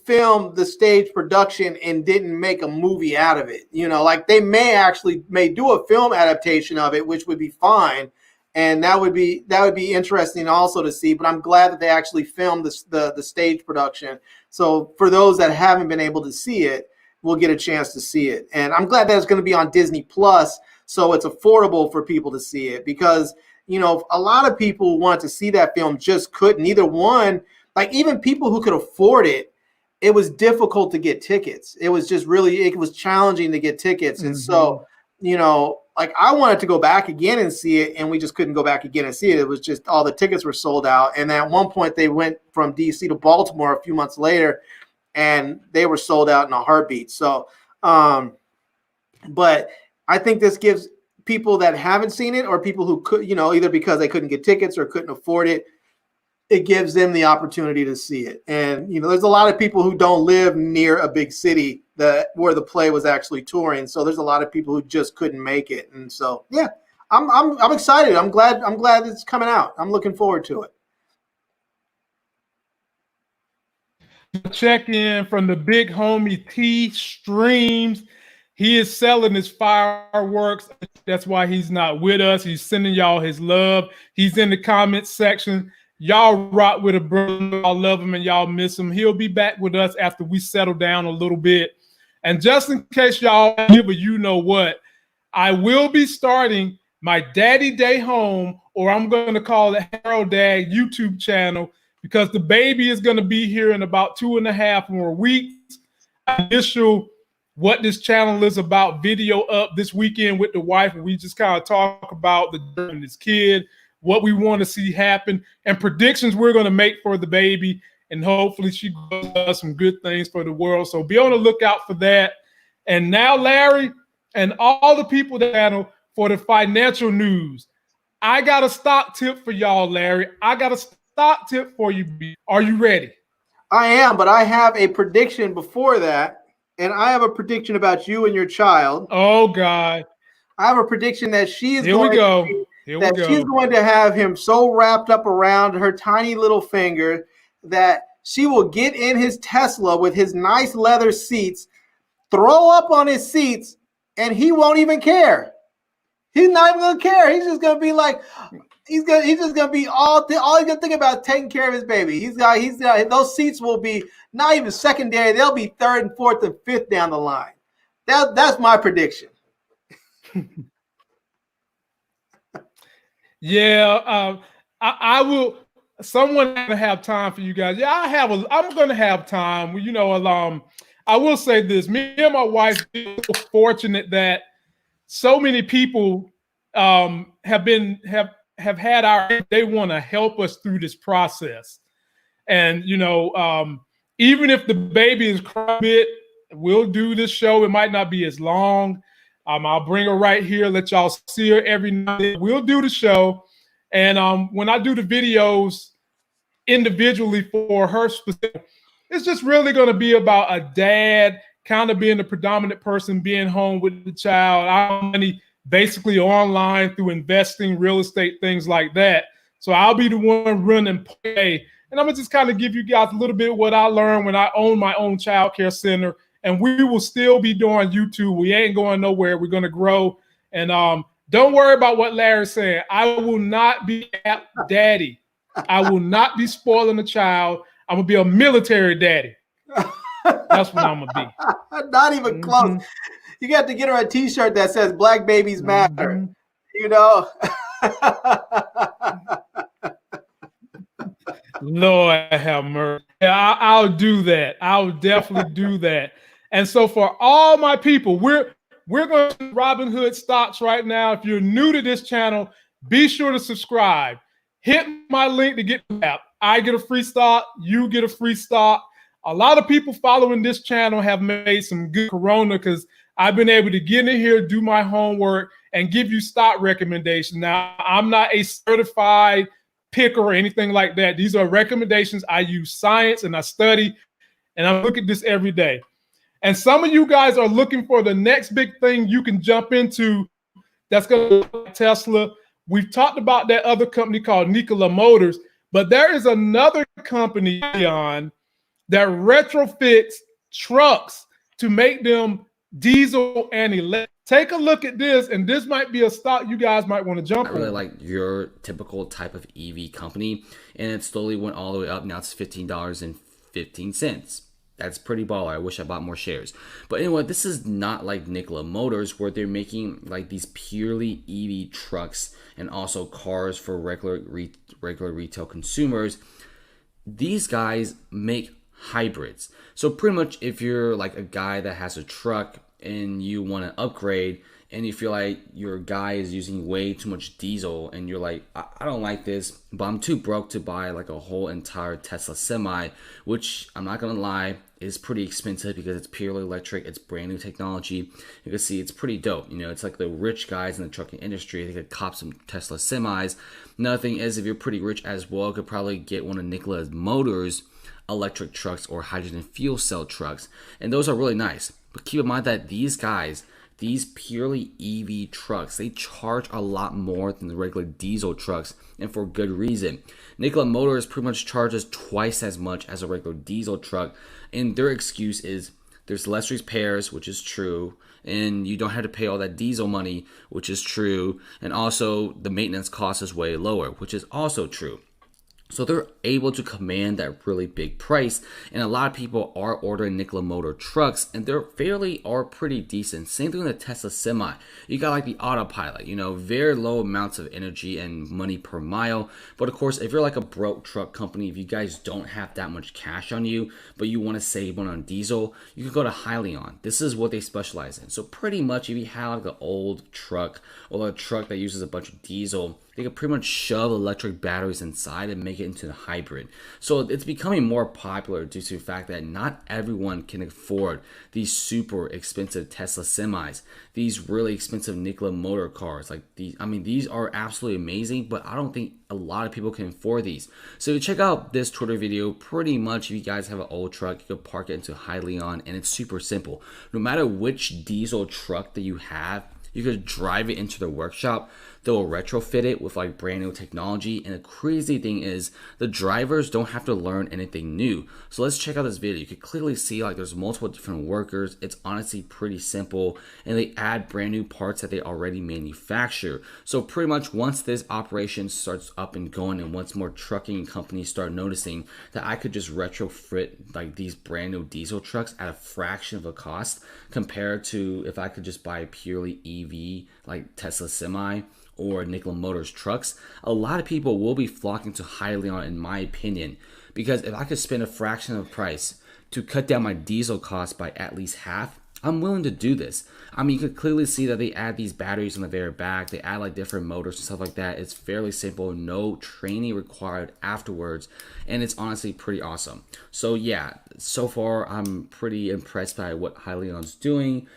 filmed the stage production and didn't make a movie out of it. Like they may do a film adaptation of it, which would be fine. And that would be interesting also to see, but I'm glad that they actually filmed the stage production. So for those that haven't been able to see it, we'll get a chance to see it. And I'm glad that it's going to be on Disney Plus, so it's affordable for people to see it, because a lot of people wanted to see that film, just couldn't. Either one, like even people who could afford it, it was difficult to get tickets. It was just really, it was challenging to get tickets. And so, you know, like I wanted to go back again and see it, and we just couldn't go back again and see it. It was just all the tickets were sold out. And at one point they went from DC to Baltimore a few months later, and they were sold out in a heartbeat. So, but I think this gives people that haven't seen it, or people who could, you know, either because they couldn't get tickets or couldn't afford it, it gives them the opportunity to see it. And, you know, there's a lot of people who don't live near a big city where the play was actually touring. So there's a lot of people who just couldn't make it. And so, yeah, I'm excited. I'm glad it's coming out. I'm looking forward to it.
Check in from the big homie T Streams. He is selling his fireworks. That's why he's not with us. He's sending y'all his love. He's in the comment section. Y'all rock with a brother. Y'all love him and y'all miss him. He'll be back with us after we settle down a little bit. And just in case y'all give a you know what, I will be starting my Daddy Day Home, or I'm going to call it Harold Dad YouTube channel, because the baby is going to be here in about 2.5 more weeks. Initial what this channel is about video up this weekend with the wife, and we just kind of talk about the journey of this kid, what we want to see happen, and predictions we're going to make for the baby, and hopefully she does some good things for the world. So be on the lookout for that. And now, Larry and all the people that channel for the financial news, I got a stock tip for y'all, Larry. I got a stock tip for you. Are you ready?
I am, but I have a prediction before that, and I have a prediction about you and your child.
Oh, God.
I have a prediction that she's
Here
going
we go.
to
Here we go.
she's going to have him so wrapped up around her tiny little finger that she will get in his Tesla with his nice leather seats, throw up on his seats, and he won't even care. He's not even going to care. He's just going to be like, he's just going to be all he's going to think about taking care of his baby. He's got those seats will be not even secondary. They'll be third and fourth and fifth down the line. That's my prediction.
Yeah, I will. Someone gonna have time for you guys. Yeah, I'm gonna have time. You know, I will say this: me and my wife are fortunate that so many people have had they want to help us through this process. And you know, even if the baby is crying a bit, we'll do this show. It might not be as long. I'll bring her right here, let y'all see her every night. We'll do the show. And when I do the videos individually for her specific, it's just really going to be about a dad kind of being the predominant person, being home with the child, our money basically online through investing, real estate, things like that. So I'll be the one running play. And I'm going to just kind of give you guys a little bit of what I learned when I owned my own child care center. And we will still be doing YouTube. We ain't going nowhere. We're going to grow. And don't worry about what Larry's saying. I will not be a daddy. I will not be spoiling a child. I'm going to be a military daddy. That's what I'm going to
be. Not even close. You got to get her a T-shirt that says Black Babies Matter. You know?
Lord have mercy. Yeah, I'll do that. I'll definitely do that. And so for all my people, we're going to Robinhood stocks right now. If you're new to this channel, be sure to subscribe. Hit my link to get the app. I get a free stock. You get a free stock. A lot of people following this channel have made some good Corona because I've been able to get in here, do my homework, and give you stock recommendations. Now, I'm not a certified picker or anything like that. These are recommendations. I use science and I study, and I look at this every day. And some of you guys are looking for the next big thing you can jump into that's going to be Tesla. We've talked about that other company called Nikola Motors, but there is another company on that retrofits trucks to make them diesel and electric. Take a look at this, and this might be a stock you guys might want to jump on.
I really like your typical type of EV company, and it slowly went all the way up. Now it's $15.15. That's pretty baller. I wish I bought more shares. But anyway, this is not like Nikola Motors where they're making like these purely EV trucks and also cars for regular retail consumers. these guys make hybrids. So pretty much if you're like a guy that has a truck and you want to upgrade and you feel like your guy is using way too much diesel and you're like, I don't like this, but I'm too broke to buy like a whole entire Tesla semi, which I'm not gonna lie is pretty expensive because it's purely electric, it's brand new technology. You can see it's pretty dope. You know, it's like the rich guys in the trucking industry, they could cop some Tesla semis. Another thing is, if you're pretty rich as well, you could probably get one of Nikola Motors electric trucks or hydrogen fuel cell trucks, and those are really nice. But keep in mind that these guys, these purely EV trucks, they charge a lot more than the regular diesel trucks, and for good reason. Nikola Motors pretty much charges twice as much as a regular diesel truck, and their excuse is there's less repairs, which is true, and you don't have to pay all that diesel money, which is true, and also the maintenance cost is way lower, which is also true. So they're able to command that really big price, and a lot of people are ordering Nikola Motor trucks, and they're are pretty decent. Same thing with the Tesla Semi. You got like the autopilot, you know, very low amounts of energy and money per mile. But of course, if you're like a broke truck company, if you guys don't have that much cash on you, but you want to save one on diesel, you can go to Hyliion. This is what they specialize in. So pretty much if you have like an old truck or a truck that uses a bunch of diesel, they can pretty much shove electric batteries inside and make it into a hybrid. So it's becoming more popular due to the fact that not everyone can afford these super expensive Tesla semis, these really expensive Nikola Motor cars. Like these, I mean, these are absolutely amazing, but I don't think a lot of people can afford these. So check out this Twitter video. Pretty much, if you guys have an old truck, you can park it into Hyliion, and it's super simple. No matter which diesel truck that you have, you could drive it into the workshop. They'll retrofit it with like brand new technology. And the crazy thing is the drivers don't have to learn anything new. So let's check out this video. You can clearly see like there's multiple different workers. It's honestly pretty simple. And they add brand new parts that they already manufacture. So pretty much once this operation starts up and going, and once more trucking companies start noticing that I could just retrofit like these brand new diesel trucks at a fraction of the cost compared to if I could just buy a purely EV like Tesla Semi or Nikola Motors trucks, a lot of people will be flocking to Hyliion, in my opinion, because if I could spend a fraction of the price to cut down my diesel costs by at least half, I'm willing to do this. I mean, you could clearly see that they add these batteries on the very back. They add like different motors and stuff like that. It's fairly simple, no training required afterwards, and it's honestly pretty awesome. So yeah, so far I'm pretty impressed by what Hyliion's doing.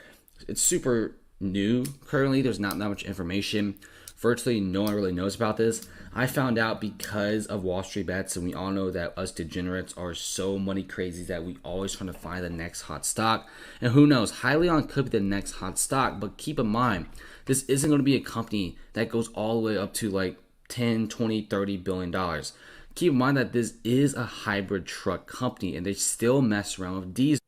It's super new currently. There's not that much information. Virtually no one really knows about this. I found out because of Wall Street Bets, and we all know that us degenerates are so money crazy that we always trying to find the next hot stock. And who knows, Hyliion could be the next hot stock, but keep in mind, this isn't going to be a company that goes all the way up to like 10, 20, 30 billion dollars. Keep in mind that this is a hybrid truck company, and they still mess around with diesel.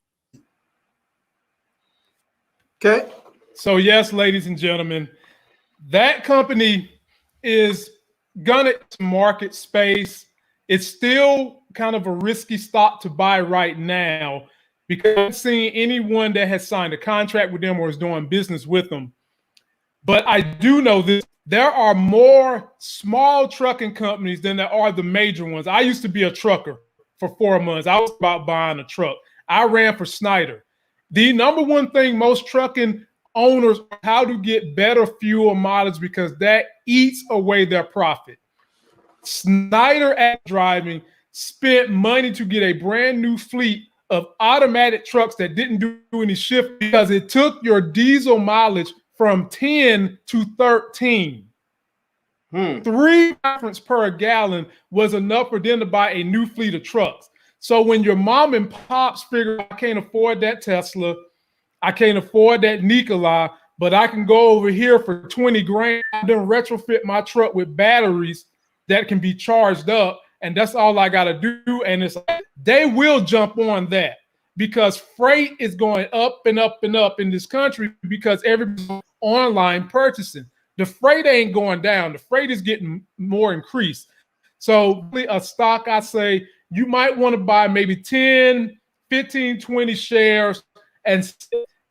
Okay.
So yes, ladies and gentlemen, that company is gonna market space. It's still kind of a risky stock to buy right now because I haven't seen anyone that has signed a contract with them or is doing business with them. But I do know this: there are more small trucking companies than there are the major ones. I used to be a trucker for 4 months. I was about buying a truck. I ran for Snyder. The number one thing most trucking owners how to get better fuel mileage because that eats away their profit. Snyder at Driving spent money to get a brand new fleet of automatic trucks that didn't do any shift because it took your diesel mileage from 10 to 13. 3 miles per gallon was enough for them to buy a new fleet of trucks. So when your mom and pops figure I can't afford that Tesla, I can't afford that Nikola, but I can go over here for 20 grand and then retrofit my truck with batteries that can be charged up. And that's all I got to do. And it's they will jump on that because freight is going up and up and up in this country because everybody's online purchasing. The freight ain't going down. The freight is getting more increased. So a stock, I say, you might want to buy maybe 10, 15, 20 shares and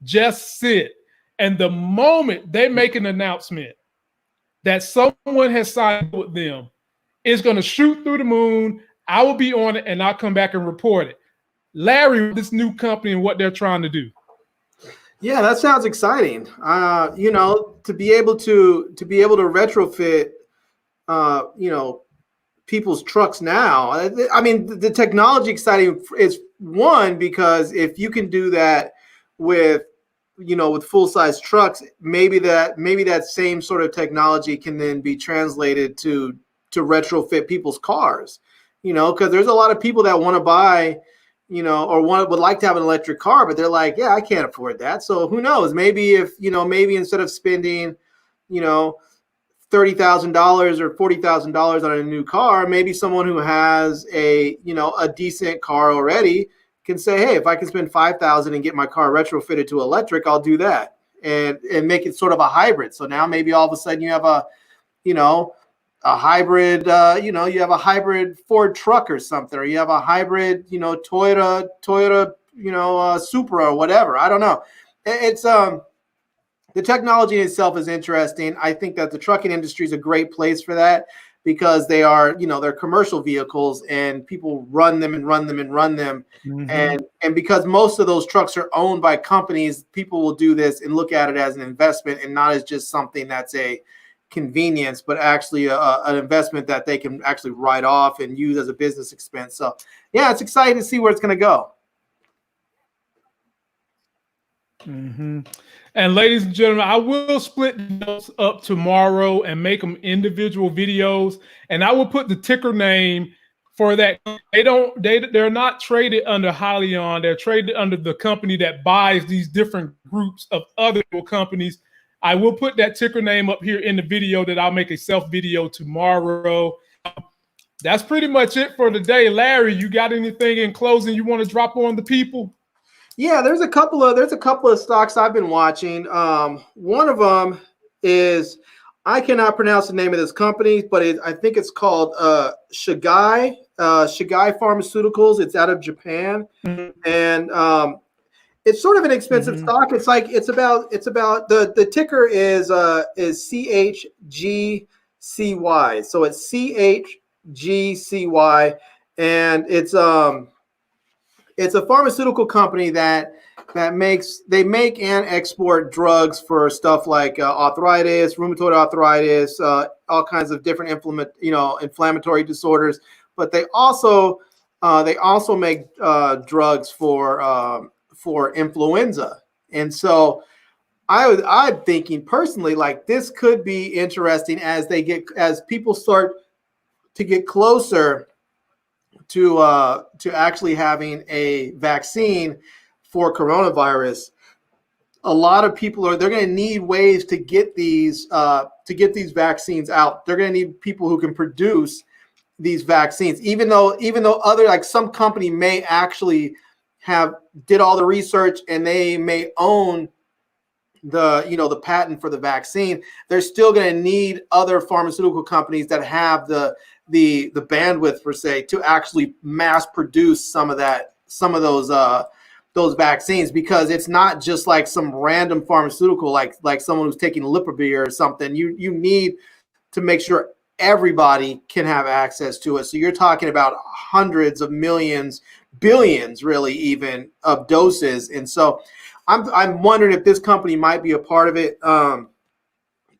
just sit. And the moment they make an announcement that someone has signed with them, it's going to shoot through the moon. I will be on it and I'll come back and report it. Larry, this new company and what they're trying to do.
Yeah, that sounds exciting. You know, to be able to retrofit, you know, people's trucks now. I mean, the technology exciting is one, because if you can do that with, you know, with full-size trucks, maybe that same sort of technology can then be translated to retrofit people's cars, you know, because there's a lot of people that want to buy, you know, or would like to have an electric car, but they're like, yeah, I can't afford that. So who knows? Maybe if, you know, maybe instead of spending, you know, $30,000 or $40,000 on a new car, maybe someone who has a, you know, a decent car already can say, hey, if I can spend $5,000 and get my car retrofitted to electric, I'll do that, and make it sort of a hybrid. So now maybe all of a sudden you have a, you know, a hybrid, you know, you have a hybrid Ford truck or something, or you have a hybrid, you know, Toyota, you know, Supra or whatever. I don't know. It's the technology in itself is interesting. I think that the trucking industry is a great place for that, because they are, you know, they're commercial vehicles and people run them and run them and run them.
Mm-hmm.
And because most of those trucks are owned by companies, people will do this and look at it as an investment and not as just something that's a convenience, but actually an investment that they can actually write off and use as a business expense. So yeah, it's exciting to see where it's going to go.
Mm-hmm. And ladies and gentlemen, I will split those up tomorrow and make them individual videos. And I will put the ticker name for that. They're not traded under Hyliion. They're traded under the company that buys these different groups of other companies. I will put that ticker name up here in the video that I'll make a self video tomorrow. That's pretty much it for today. Larry, you got anything in closing you want to drop on the people?
Yeah, there's a couple of stocks I've been watching. One of them is, I cannot pronounce the name of this company, but I think it's called Shigai Pharmaceuticals. It's out of Japan, and it's sort of an expensive stock. It's about the ticker is CHGCY. So it's CHGCY, and it's a pharmaceutical company that make and export drugs for stuff like arthritis, rheumatoid arthritis, all kinds of different inflammatory disorders. But they also make drugs for influenza. And so I'm thinking personally, like, this could be interesting as people start to get closer to actually having a vaccine for coronavirus. A lot of people they're going to need ways to get these vaccines out. They're going to need people who can produce these vaccines, even though other, like, some company may actually did all the research and they may own the patent for the vaccine. They're still going to need other pharmaceutical companies that have the bandwidth, per se, to actually mass produce some of those vaccines, because it's not just like some random pharmaceutical, like someone who's taking Lipavir or something. You need to make sure everybody can have access to it. So you're talking about hundreds of millions, billions, really, even, of doses. And so I'm wondering if this company might be a part of it.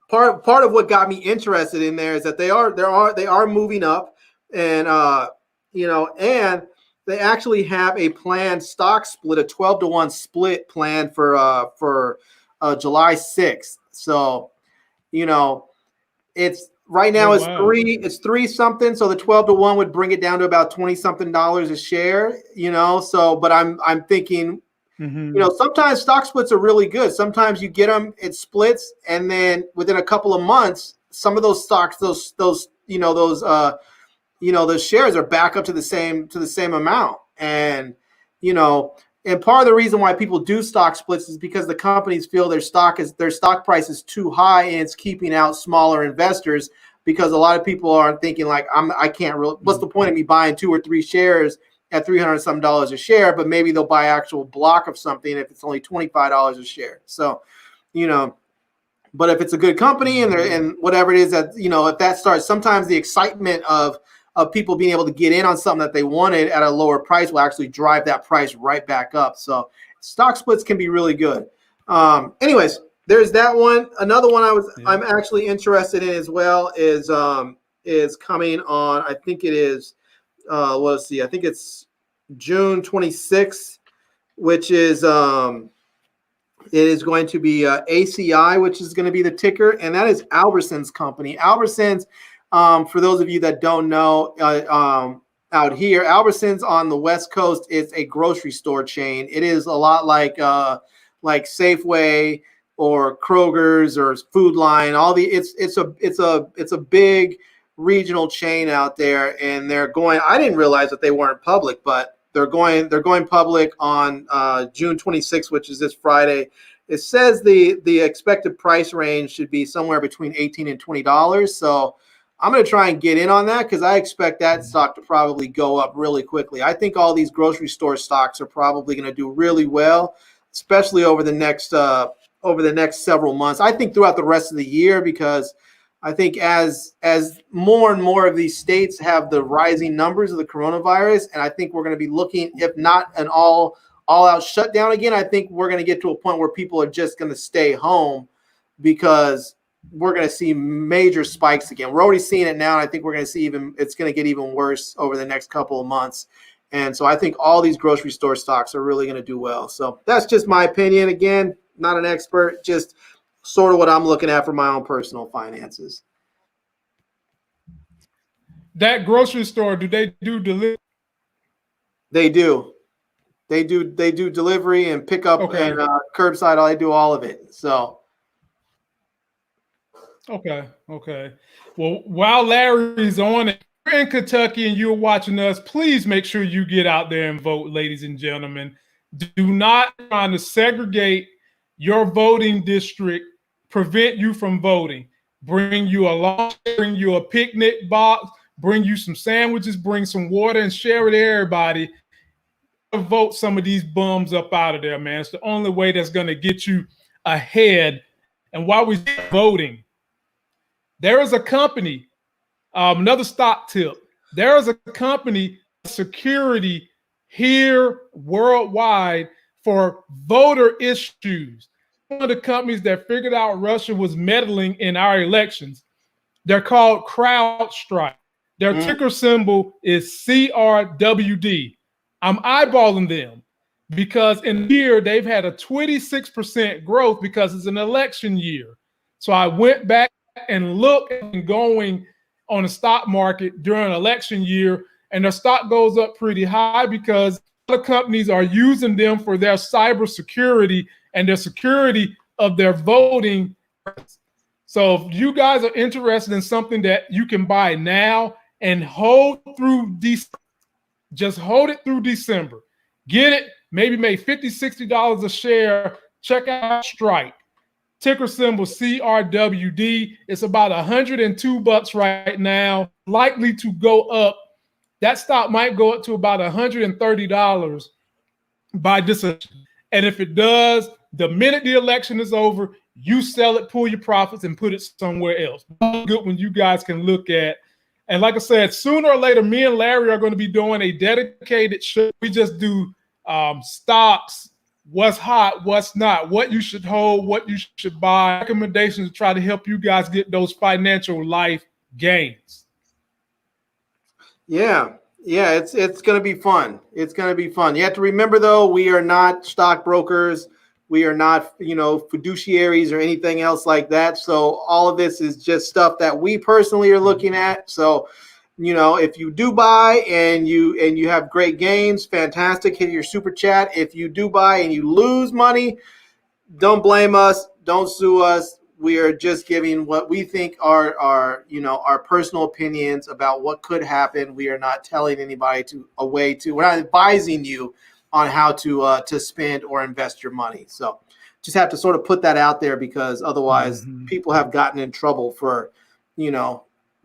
Part of what got me interested in there is that they are moving up, and and they actually have a planned stock split, a 12-to-1 split planned for July 6th. So, it's right now it's three something. So the 12-to-1 would bring it down to about $20 something a share. So, but I'm thinking, sometimes stock splits are really good. Sometimes you get them, it splits, and then within a couple of months, some of those stocks, those shares are back up to the same amount. And and part of the reason why people do stock splits is because the companies feel their stock price is too high and it's keeping out smaller investors, because a lot of people are thinking, like, I can't really, what's the point of me buying 2 or 3 shares at $300 some a share? But maybe they'll buy actual block of something if it's only $25 a share. So, but if it's a good company and whatever it is that, if that starts, sometimes the excitement of of people being able to get in on something that they wanted at a lower price will actually drive that price right back up. So stock splits can be really good. Anyways, there's that one. Another one I'm actually interested in as well is coming on. I think it is. Let's see. I think it's June 26th, which is it is going to be ACI, which is going to be the ticker, and that is Albertsons company. Albertsons, for those of you that don't know, out here, Albertsons on the West Coast is a grocery store chain. It is a lot like Safeway or Kroger's or Food Line. It's a big regional chain out there, and they're going. I didn't realize that they weren't public, but they're going public on June 26th, which is this Friday. It says the expected price range should be somewhere between $18 and $20. So I'm going to try and get in on that because I expect that stock to probably go up really quickly. I think all these grocery store stocks are probably going to do really well, especially over the next several months. I think throughout the rest of the year, because I think as more and more of these states have the rising numbers of the coronavirus, and I think we're going to be looking, if not an all-out shutdown again, I think we're going to get to a point where people are just going to stay home because we're going to see major spikes again. We're already seeing it now, and I think we're going to see it's going to get even worse over the next couple of months. And so I think all these grocery store stocks are really going to do well. So that's just my opinion. Again, not an expert, just sort of what I'm looking at for my own personal finances.
That grocery store, do they do delivery?
They do. They do delivery and pickup and curbside. They do all of it. So.
Okay. Well, while Larry's on it, if you're in Kentucky and you're watching us, please make sure you get out there and vote, ladies and gentlemen. Do not try to segregate your voting district, prevent you from voting. Bring you a lunch, bring you a picnic box, bring you some sandwiches, bring some water, and share it with everybody. Vote some of these bums up out of there, man. It's the only way that's going to get you ahead. And while we're voting, there is a company, another stock tip. There is a company, security here worldwide for voter issues. One of the companies that figured out Russia was meddling in our elections. They're called CrowdStrike. Their ticker symbol is CRWD. I'm eyeballing them because in here they've had a 26% growth because it's an election year. So I went back and looked and going on the stock market during an election year, and their stock goes up pretty high because other companies are using them for their cybersecurity and their security of their voting. So if you guys are interested in something that you can buy now and hold through December, just hold it through December. Get it, maybe make $50, $60 a share. Check out Strike. Ticker symbol CRWD. It's about $102 right now, likely to go up. That stock might go up to about $130 by this. And if it does, the minute the election is over, you sell it, pull your profits, and put it somewhere else. Good one you guys can look at. And like I said, sooner or later, me and Larry are going to be doing a dedicated show. We just do stocks, what's hot, what's not, what you should hold, what you should buy, recommendations to try to help you guys get those financial life gains.
Yeah, it's going to be fun. It's going to be fun. You have to remember, though, we are not stockbrokers. We are not, fiduciaries or anything else like that. So all of this is just stuff that we personally are looking at. So, if you do buy and you have great gains, fantastic. Hit your super chat. If you do buy and you lose money, don't blame us. Don't sue us. We are just giving what we think are our personal opinions about what could happen. We are not telling anybody we're not advising you on how to spend or invest your money. So just have to sort of put that out there because otherwise people have gotten in trouble for,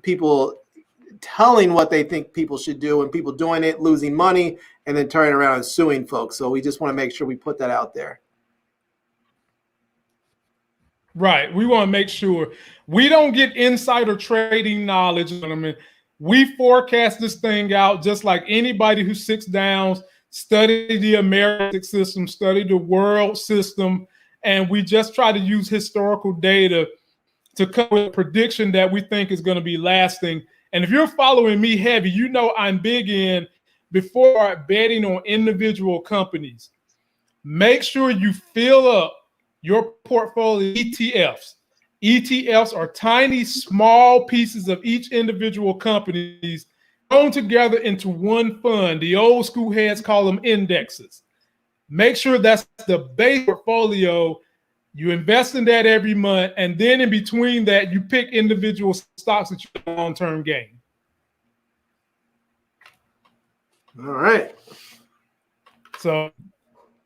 people telling what they think people should do and people doing it, losing money, and then turning around and suing folks. So we just want to make sure we put that out there.
Right. We want to make sure we don't get insider trading knowledge. We forecast this thing out just like anybody who sits down, study the American system, study the world system, and we just try to use historical data to come with a prediction that we think is going to be lasting. And if you're following me heavy, you know I'm big in, before betting on individual companies, make sure you fill up your portfolio ETFs. ETFs are tiny, small pieces of each individual companies thrown together into one fund. The old school heads call them indexes. Make sure that's the base portfolio. You invest in that every month, and then in between that, you pick individual stocks that you have long-term gain.
All right.
So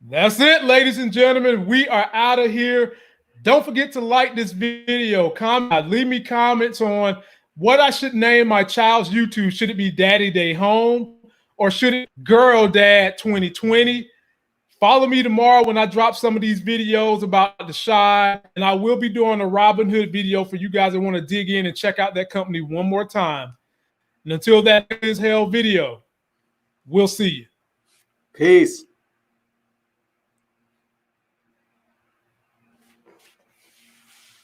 that's it, ladies and gentlemen. We are out of here. Don't forget to like this video, comment, leave me comments on what I should name my child's YouTube. Should it be Daddy Day Home or should it Girl Dad 2020? Follow me tomorrow when I drop some of these videos about the Shy, and I will be doing a Robin Hood video for you guys that want to dig in and check out that company one more time. And until that is hell video, we'll see you.
Peace.